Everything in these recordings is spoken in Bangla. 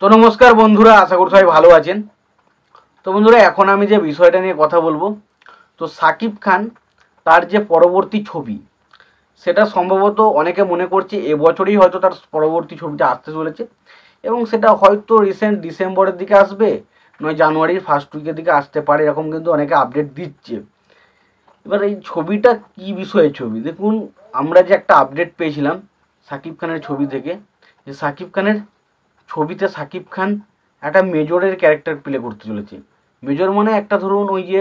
তো নমস্কার বন্ধুরা, আশা করি সবাই ভালো আছেন। তো বন্ধুরা, এখন আমি যে বিষয়টা নিয়ে কথা বলবো, তো সাকিব খান তার যে পরবর্তী ছবি, সেটা সম্ভবত অনেকে মনে করছে এবছরই হয়তো তার পরবর্তী ছবিটা আসতে চলেছে, এবং সেটা হয়তো রিসেন্ট ডিসেম্বরের দিকে আসবে, নয় জানুয়ারির ফার্স্ট উইকের দিকে আসতে পারে, এরকম কিন্তু অনেকে আপডেট দিচ্ছে। এবার এই ছবিটা কি বিষয়ে ছবি, দেখুন, আমরা যে একটা আপডেট পেয়েছিলাম সাকিব খানের ছবি থেকে, যে সাকিব খানের ছবিতে সাকিব খান একটা মেজরের ক্যারেক্টার প্লে করতে চলেছে। মেজর মানে একটা, ধরুন ওই যে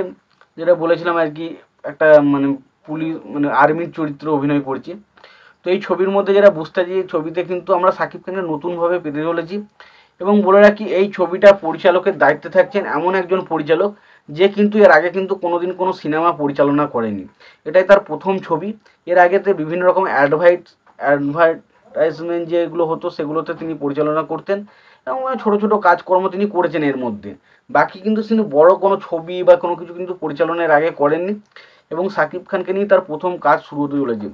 যেটা বলেছিলাম আর কি, একটা মানে পুলিশ মানে আর্মির চরিত্র অভিনয় করছে। তো এই ছবির মধ্যে যেটা বুঝতে চাই, ছবিতে কিন্তু আমরা সাকিব খানকে নতুনভাবে পেতে চলেছি। এবং বলে রাখি, এই ছবিটা পরিচালকের দায়িত্বে থাকছেন এমন একজন পরিচালক যে কিন্তু এর আগে কিন্তু কোনোদিন কোনো সিনেমা পরিচালনা করেনি। এটাই তার প্রথম ছবি। এর আগেতে বিভিন্ন রকম অ্যাডভার্টাইজমেন্ট যেগুলো হতো সেগুলোতে তিনি পরিচালনা করতেন, এবং ছোটো ছোটো কাজকর্ম তিনি করেছেন এর মধ্যে। বাকি কিন্তু তিনি বড় কোনো ছবি বা কোনো কিছু কিন্তু পরিচালনার আগে করেননি, এবং সাকিব খানকে নিয়ে তার প্রথম কাজ শুরু হতে চলেছে।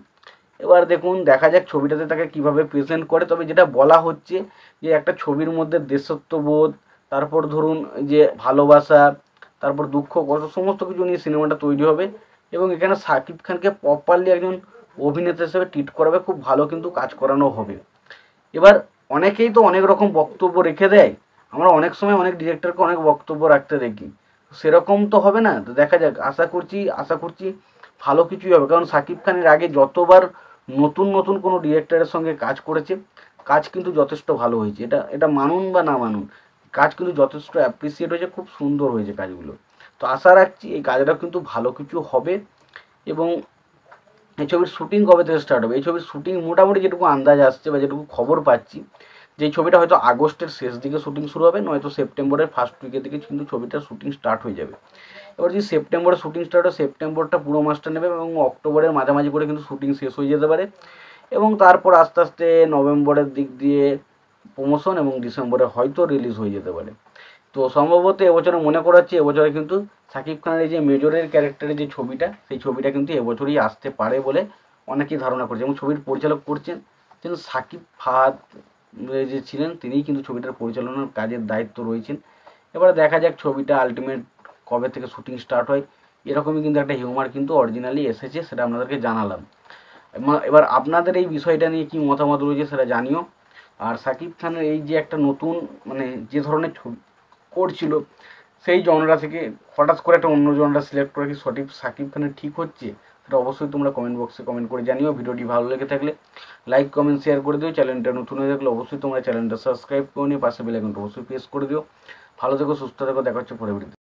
এবার দেখুন, দেখা যাক ছবিটাতে তাকে কিভাবে প্রেজেন্ট করে। তবে যেটা বলা হচ্ছে যে একটা ছবির মধ্যে দেশত্ববোধ, তারপর ধরুন যে ভালোবাসা, তারপর দুঃখ কষ্ট সমস্ত কিছু নিয়ে সিনেমাটা তৈরি হবে, এবং এখানে সাকিব খানকে প্রপারলি একজন অভিনেতা হিসেবে ট্রিট করাবে, খুব ভালো কিন্তু কাজ করানো হবে। এবার অনেকেই তো অনেক রকম বক্তব্য রেখে দেয়, আমরা অনেক সময় অনেক ডিরেক্টরকে অনেক বক্তব্য রাখতে দেখি, সেরকম তো হবে না। তো দেখা যাক, আশা করছি ভালো কিছুই হবে, কারণ সাকিব খানের আগে যতবার নতুন নতুন কোনো ডিরেক্টরের সঙ্গে কাজ করেছে, কাজ কিন্তু যথেষ্ট ভালো হয়েছে। এটা এটা মানুন বা না মানুন, কাজ কিন্তু যথেষ্ট অ্যাপ্রিসিয়েট হয়েছে, খুব সুন্দর হয়েছে কাজগুলো। তো আশা রাখছি এই কাজটা কিন্তু ভালো কিছু হবে। এবং এই ছবির শুটিং কবে থেকে স্টার্ট হবে, এই ছবির শুটিং মোটামুটি যেটুকু আন্দাজ আসছে বা যেটুকু খবর পাচ্ছি, যে ছবিটা হয়তো আগস্টের শেষ দিকে শুটিং শুরু হবে, নয়তো সেপ্টেম্বরের ফার্স্ট উইকের দিকে কিন্তু ছবিটার শুটিং স্টার্ট হয়ে যাবে। এবার যদি সেপ্টেম্বরে শুটিং স্টার্ট হয়, সেপ্টেম্বরটা পুরো মাসটা নেবে, এবং অক্টোবরের মাঝামাঝি করে কিন্তু শুটিং শেষ হয়ে যেতে পারে, এবং তারপর আস্তে আস্তে নভেম্বরের দিক দিয়ে প্রমোশন, এবং ডিসেম্বরে হয়তো রিলিজ হয়ে যেতে পারে। তো সম্ভবত এবছরে মনে করাচ্ছি, এবছরে কিন্তু সাকিব খানের এই যে মেজরের ক্যারেক্টারের যে ছবিটা, সেই ছবিটা কিন্তু এবছরই আসতে পারে বলে অনেকেই ধারণা করছে, এবং ছবির পরিচালক করছেন কিন্তু সাকিব ফাহাদ যে ছিলেন, তিনিই কিন্তু ছবিটার পরিচালনার কাজের দায়িত্ব রয়েছেন। এবারে দেখা যাক ছবিটা আলটিমেট কবে থেকে শুটিং স্টার্ট হয়। এরকমই কিন্তু একটা হিউমার কিন্তু অরিজিনালি এসেছে, সেটা আপনাদেরকে জানালাম। এবার আপনাদের এই বিষয়টা নিয়ে কি মতামত রয়েছে সেটা জানিও। আর সাকিব খানের এই যে একটা নতুন মানে যে ধরনের ছবি করছিল, সেই জনরা থেকে হঠাৎ করে একটা অন্য জনরা সিলেক্ট করে কি সঠিক সাকিব খানের ঠিক হচ্ছে, সেটা অবশ্যই তোমরা কমেন্ট বক্সে কমেন্ট করে জানিও। ভিডিওটি ভালো লেগে থাকলে লাইক কমেন্ট শেয়ার করে দিও। চ্যানেলটা নতুন হয়ে থাকলে অবশ্যই তোমরা চ্যানেলটা সাবস্ক্রাইব করে নিও, পাশে বেল আইকনটা অবশ্যই প্রেস করে দিও। ভালো থেকো, সুস্থ থেকো, দেখা হচ্ছে পরে ভিডিওতে।